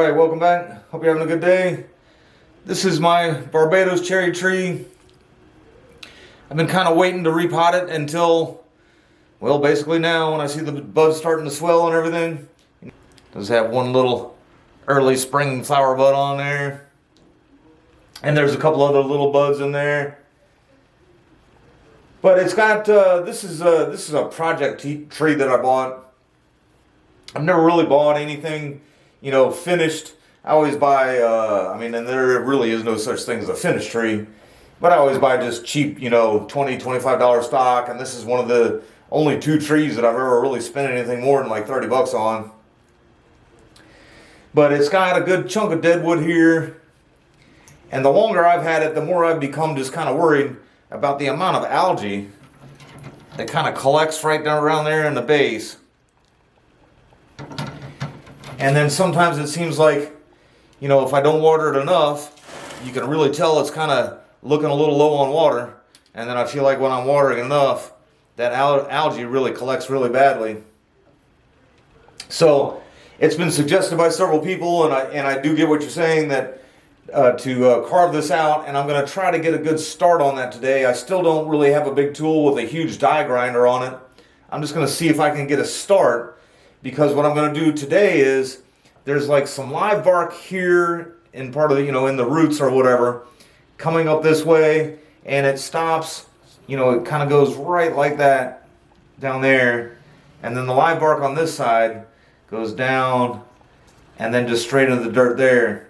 Alright, welcome back. Hope you're having a good day. This is my Barbados cherry tree. I've been kind of waiting to repot it until, well, basically now when I see the buds starting to swell and everything. It does have one little early spring flower bud on there. And there's a couple other little buds in there. But it's got, this is a project tree that I bought. I've never really bought anything, you know, finished. I always buy, and there really is no such thing as a finished tree, but I always buy just cheap, you know, $20, $25 stock, and this is one of the only two trees that I've ever really spent anything more than like 30 bucks on. But it's got a good chunk of deadwood here, and the longer I've had it, the more I've become just kind of worried about the amount of algae that kind of collects right down around there in the base. And then sometimes it seems like, you know, if I don't water it enough, you can really tell it's kind of looking a little low on water. And then I feel like when I'm watering enough, that algae really collects really badly. So it's been suggested by several people, and I do get what you're saying, that to carve this out, and I'm going to try to get a good start on that today. I still don't really have a big tool with a huge die grinder on it. I'm just going to see if I can get a start, because what I'm going to do today is there's like some live bark here in part of the, you know, in the roots or whatever, coming up this way, and it stops, you know, it kind of goes right like that down there, and then the live bark on this side goes down and then just straight into the dirt there.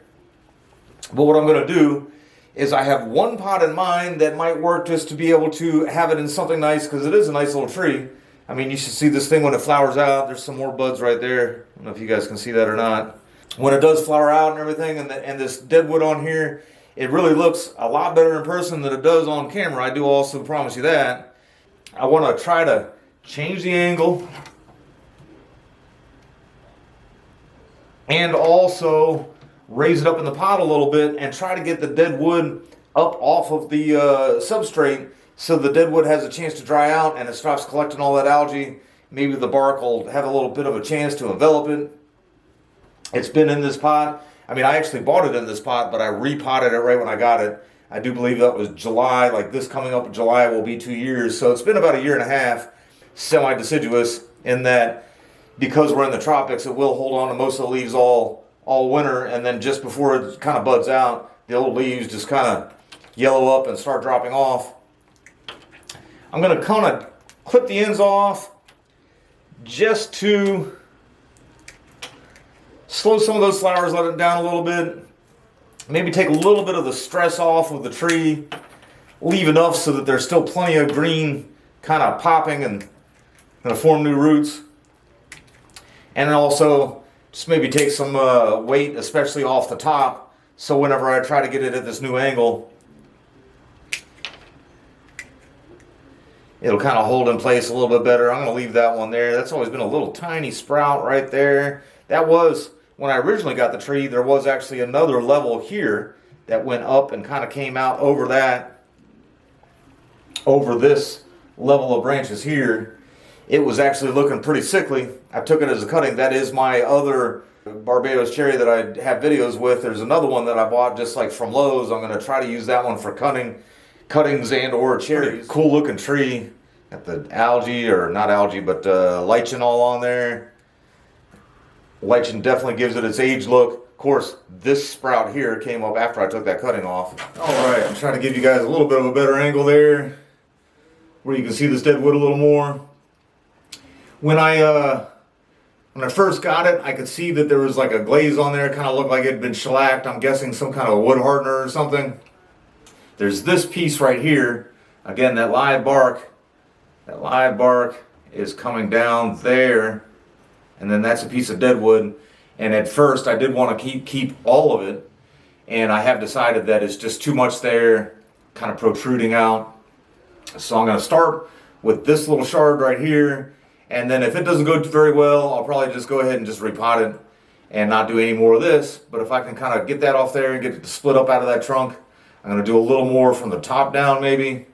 But what I'm going to do is I have one pot in mind that might work just to be able to have it in something nice, because it is a nice little tree. I mean, you should see this thing when it flowers out. There's some more buds right there. I don't know if you guys can see that or not. When it does flower out and everything, and this deadwood on here, it really looks a lot better in person than it does on camera. I do also promise you that. I want to try to change the angle and also raise it up in the pot a little bit and try to get the deadwood up off of the substrate, so the deadwood has a chance to dry out and it stops collecting all that algae. Maybe the bark will have a little bit of a chance to envelop it. It's been in this pot. I mean, I actually bought it in this pot, but I repotted it right when I got it. I do believe that was July. Like this coming up in July will be 2 years. So it's been about a year and a half, semi-deciduous, in that because we're in the tropics, it will hold on to most of the leaves all winter, and then just before it kind of buds out, the old leaves just kind of yellow up and start dropping off. I'm going to kind of clip the ends off just to slow some of those flowers, let it down a little bit. Maybe take a little bit of the stress off of the tree. Leave enough so that there's still plenty of green kind of popping and going to form new roots. And then also just maybe take some weight, especially off the top, so whenever I try to get it at this new angle, it'll kind of hold in place a little bit better. I'm going to leave that one there. That's always been a little tiny sprout right there. That was, when I originally got the tree, there was actually another level here that went up and kind of came out over that, over this level of branches here. It was actually looking pretty sickly. I took it as a cutting. That is my other Barbados cherry that I have videos with. There's another one that I bought just like from Lowe's. I'm going to try to use that one for cuttings and or cherries. Cool looking tree. Got the algae, or not algae, but lichen all on there. Lichen definitely gives it its age look. Of course, this sprout here came up after I took that cutting off. Alright, I'm trying to give you guys a little bit of a better angle there, where you can see this deadwood a little more. When I first got it, I could see that there was like a glaze on there. It kind of looked like it had been shellacked. I'm guessing some kind of wood hardener or something. There's this piece right here. Again, that live bark is coming down there, and then that's a piece of deadwood. And at first I did want to keep all of it, and I have decided that it's just too much there, kind of protruding out. So I'm going to start with this little shard right here, and then if it doesn't go very well, I'll probably just go ahead and just repot it and not do any more of this. But if I can kind of get that off there and get it to split up out of that trunk, I'm going to do a little more from the top down maybe.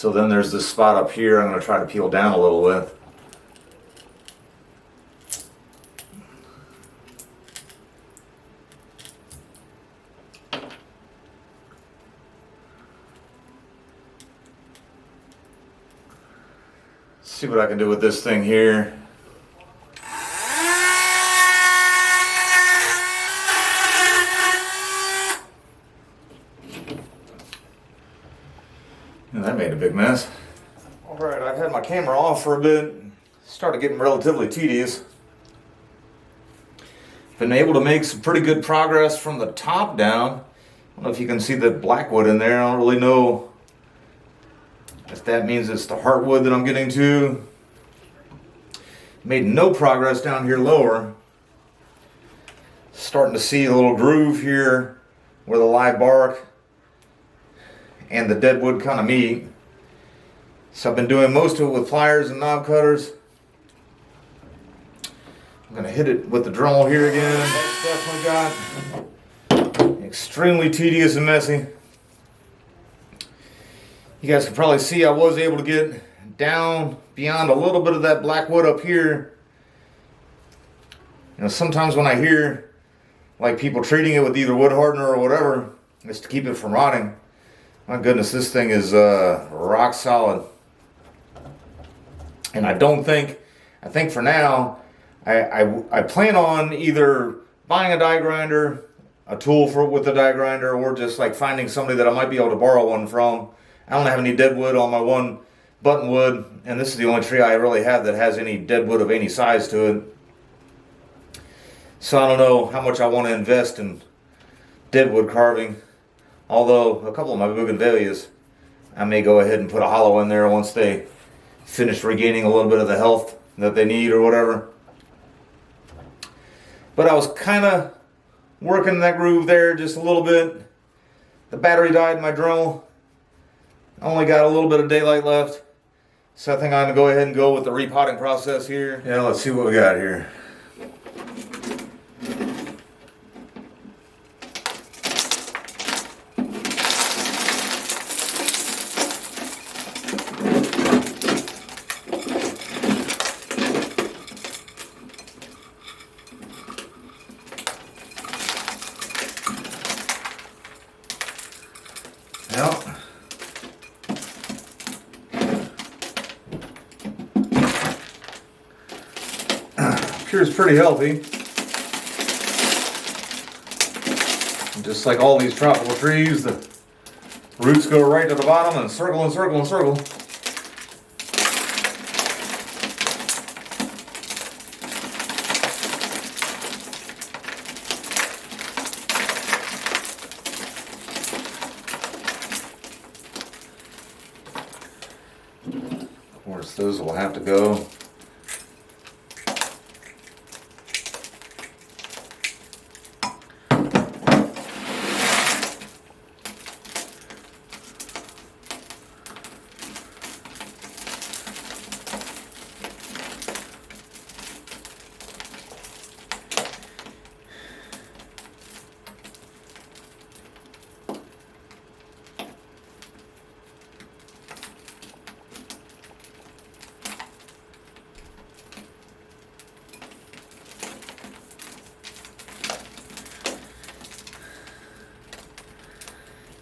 So then there's this spot up here I'm going to try to peel down a little with. See what I can do with this thing here. And that made a big mess. Alright, I've had my camera off for a bit. Started getting relatively tedious. Been able to make some pretty good progress from the top down. I don't know if you can see the blackwood in there. I don't really know if that means it's the heartwood that I'm getting to. Made no progress down here lower. Starting to see a little groove here where the live bark and the deadwood kind of meet. So I've been doing most of it with pliers and knob cutters. I'm going to hit it with the Dremel here again. That's definitely got extremely tedious and messy. You guys can probably see I was able to get down beyond a little bit of that black wood up here. You know, sometimes when I hear like people treating it with either wood hardener or whatever, it's to keep it from rotting. My goodness, this thing is rock solid. And I think for now, I plan on either buying a die grinder, a tool with a die grinder, or just like finding somebody that I might be able to borrow one from. I don't have any deadwood on my one buttonwood, and this is the only tree I really have that has any deadwood of any size to it. So I don't know how much I want to invest in deadwood carving. Although a couple of my bougainvilleas, I may go ahead and put a hollow in there once they finish regaining a little bit of the health that they need or whatever. But I was kind of working that groove there just a little bit. The battery died in my Dremel. I only got a little bit of daylight left. So I think I'm going to go ahead and go with the repotting process here. Yeah, let's see what we got here. Well, appears pretty healthy. Just like all these tropical trees, the roots go right to the bottom and circle and circle and circle. Of course, those will have to go.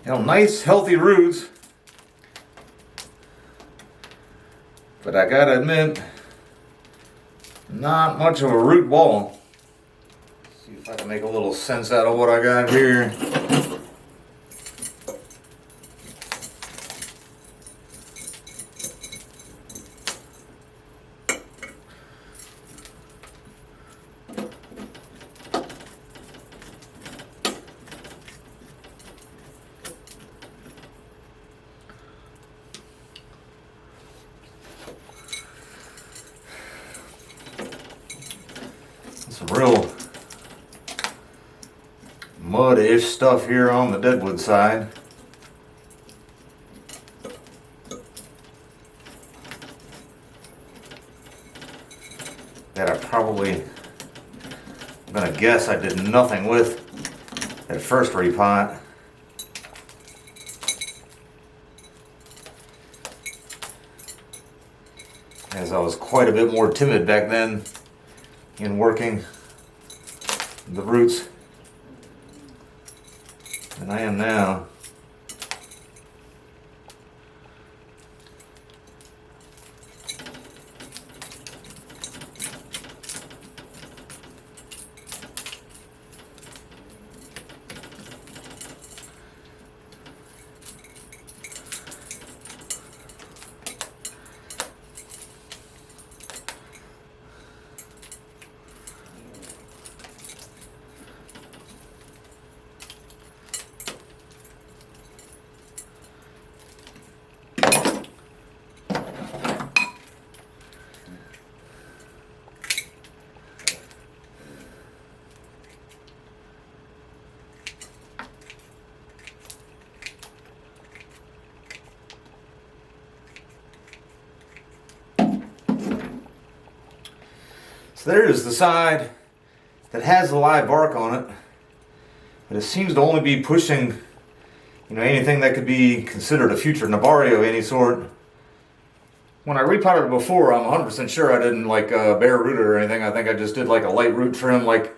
You know, nice healthy roots, but I gotta admit, not much of a root ball. See if I can make a little sense out of what I got here. Some real mud-ish stuff here on the deadwood side. That I probably, I'm gonna guess I did nothing with at first repot. as I was quite a bit more timid back then in working the roots than I am now. So there's the side that has the live bark on it, but it seems to only be pushing, anything that could be considered a future Nabario of any sort. When I repotted it before, I'm 100% sure I didn't bare root it or anything. I think I just did like a light root trim, kind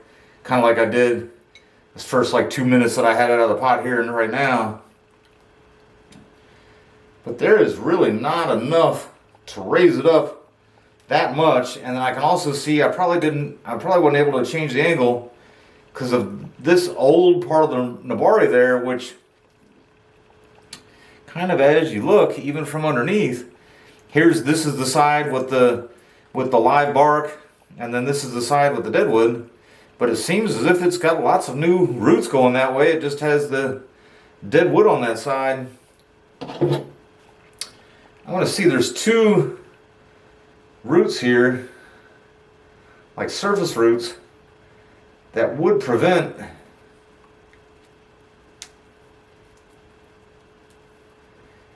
of like I did this first 2 minutes that I had it out of the pot here and right now. But there is really not enough to raise it up that much, and then I can also see I probably wasn't able to change the angle because of this old part of the Nabari there, which kind of, as you look, even from underneath, this is the side with the live bark, and then this is the side with the deadwood. But it seems as if it's got lots of new roots going that way. It just has the deadwood on that side. I want to see, there's two roots here, like surface roots, that would prevent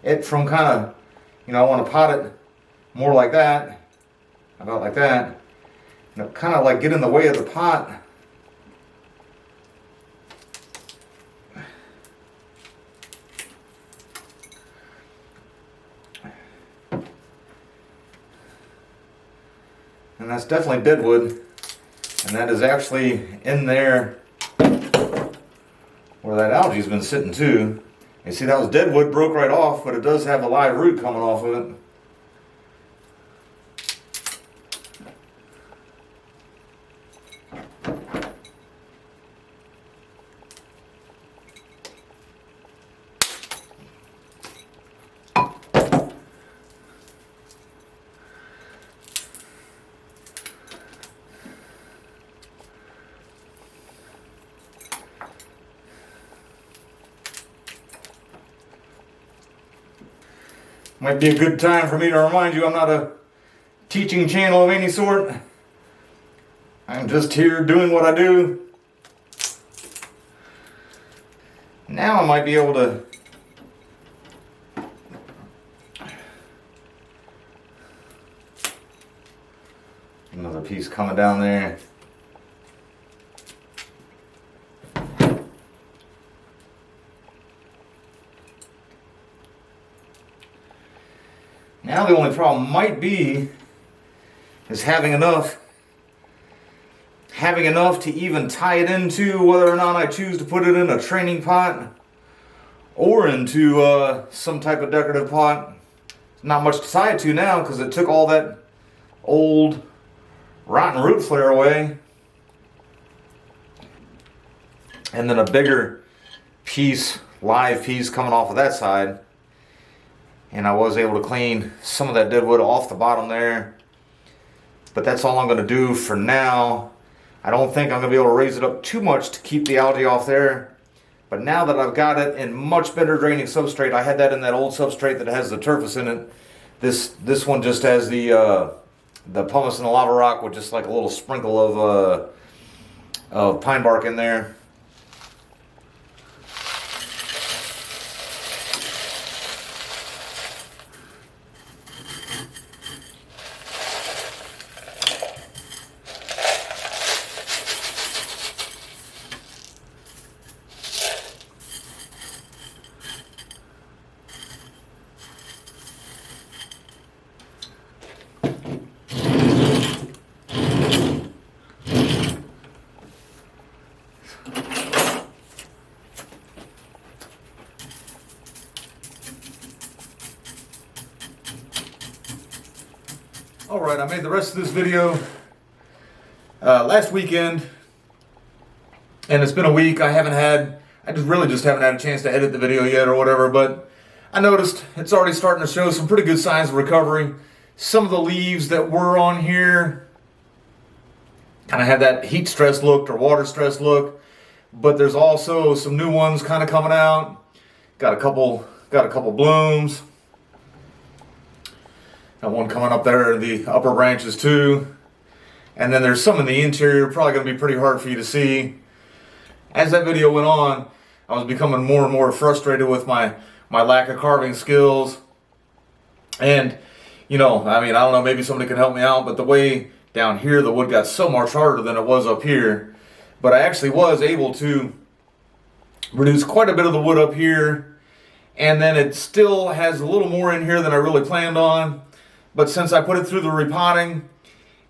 it from kind of, I want to pot it more like that, about like that, kind of get in the way of the pot. And that's definitely deadwood, and that is actually in there where that algae's been sitting too. You see, that was deadwood, broke right off, but it does have a live root coming off of it. Might be a good time for me to remind you I'm not a teaching channel of any sort. I'm just here doing what I do. Now I might be able to another piece coming down there. Now the only problem might be is having enough to even tie it into, whether or not I choose to put it in a training pot or into some type of decorative pot. Not much to tie it to now because it took all that old rotten root flare away. And then a bigger piece, live piece coming off of that side. And I was able to clean some of that deadwood off the bottom there. But that's all I'm going to do for now. I don't think I'm going to be able to raise it up too much to keep the algae off there. But now that I've got it in much better draining substrate, I had that in that old substrate that has the turfus in it. This one just has the pumice and the lava rock with just like a little sprinkle of pine bark in there. Alright, I made the rest of this video last weekend, and it's been a week. I really just haven't had a chance to edit the video yet or whatever, but I noticed it's already starting to show some pretty good signs of recovery. Some of the leaves that were on here kind of have that heat stress look or water stress look, but there's also some new ones kind of coming out. Got a couple blooms. Got one coming up there in the upper branches too. And then there's some in the interior, probably going to be pretty hard for you to see. As that video went on, I was becoming more and more frustrated with my lack of carving skills. And, you know, I mean, I don't know, maybe somebody can help me out, but the way down here the wood got so much harder than it was up here. But I actually was able to reduce quite a bit of the wood up here. And then it still has a little more in here than I really planned on. But since I put it through the repotting,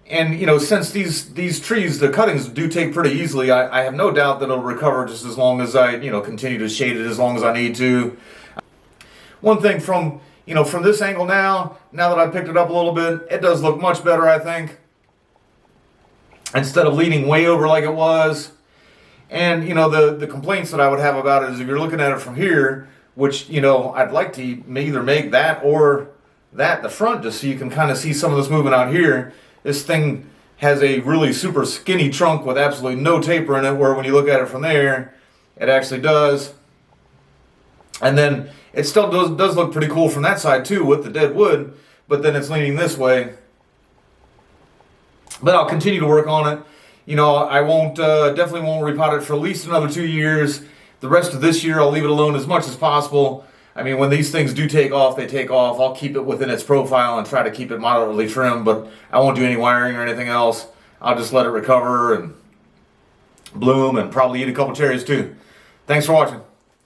and you know, since these trees, the cuttings do take pretty easily, I have no doubt that it'll recover just as long as I, you know, continue to shade it as long as I need to. One thing from this angle now that I picked it up a little bit, it does look much better, I think. Instead of leaning way over like it was. And, you know, the complaints that I would have about it is if you're looking at it from here, which, you know, I'd like to either make that or that the front just so you can kind of see some of this movement out here. This thing has a really super skinny trunk with absolutely no taper in it, where when you look at it from there, it actually does. And then it still does look pretty cool from that side too with the dead wood, but then it's leaning this way. But I'll continue to work on it. You know, I definitely won't repot it for at least another 2 years. The rest of this year, I'll leave it alone as much as possible. I mean, when these things do take off, they take off. I'll keep it within its profile and try to keep it moderately trimmed, but I won't do any wiring or anything else. I'll just let it recover and bloom and probably eat a couple cherries too. Thanks for watching.